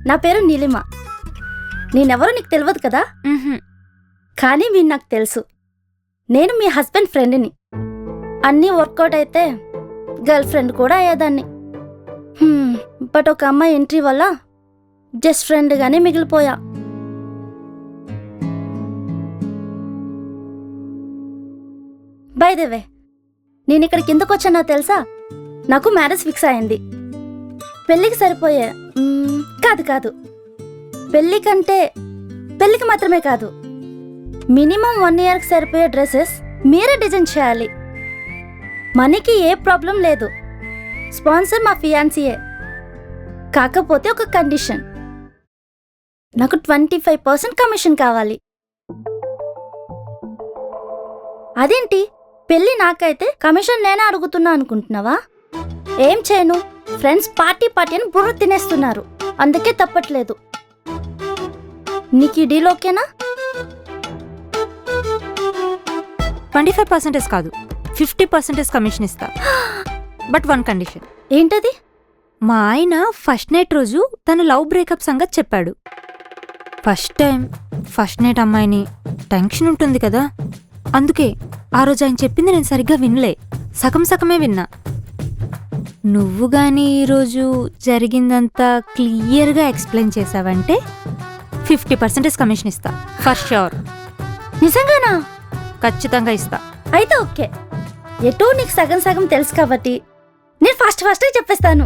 నా పేరు నీలిమ. నేనెవరో నీకు తెలియదు కదా, కానీ మీరు నాకు తెలుసు. నేను మీ హస్బెండ్ ఫ్రెండ్ని. అన్నీ వర్కౌట్ అయితే గర్ల్ ఫ్రెండ్ కూడా అయ్యేదాన్ని. బట్ ఒక అమ్మాయి ఎంట్రీ వల్ల జస్ట్ ఫ్రెండ్గానే మిగిలిపోయా. బై ద వే, నేను ఇక్కడికి ఎందుకు వచ్చానో తెలుసా? నాకు మ్యారేజ్ ఫిక్స్ అయింది. పెళ్ళికి సరిపోయే కాదు, పెళ్ళికి మాత్రమే కాదు, మినిమం 1 ఇయర్కి సరిపోయే డ్రెస్సెస్ మీరే డిజైన్ చేయాలి. మనీకి ఏ ప్రాబ్లం లేదు, స్పాన్సర్ మా ఫియాన్సీయే. కాకపోతే ఒక కండిషన్, నాకు 25% కమిషన్ కావాలి. అదేంటి, పెళ్ళి నాకైతే కమిషన్ నేనే అడుగుతున్నా అనుకుంటున్నావా? ఏం చేయను, ఫ్రెండ్స్ పార్టీ అని బుర్ర తినేస్తున్నారు, అందుకే తప్పట్లేదు. నీకు ఈ డీల్ ఓకేనా? 25% కాదు, 50% కమిషన్ ఇస్తా. But 1 condition. ఏంటది? మా ఆయన ఫస్ట్ నైట్ రోజు తన లవ్ బ్రేకప్ సంగతి చెప్పాడు. ఫస్ట్ నైట్ అమ్మాయిని టెన్షన్ ఉంటుంది కదా, అందుకే ఆ రోజు ఆయన చెప్పింది నేను సరిగ్గా వినలే, సగమే విన్నా. నువ్వు గాని ఈరోజు జరిగిందంతా క్లియర్గా ఎక్స్ప్లెయిన్ చేసావంటే 50% కమిషన్ ఇస్తా, ఫర్ ష్యూర్. నిజంగానా? ఖచ్చితంగా ఇస్తా. అయితే ఓకే. ఎటో నీకు సగం తెలుసు కాబట్టి నేను ఫాస్ట్గా చెప్పేస్తాను.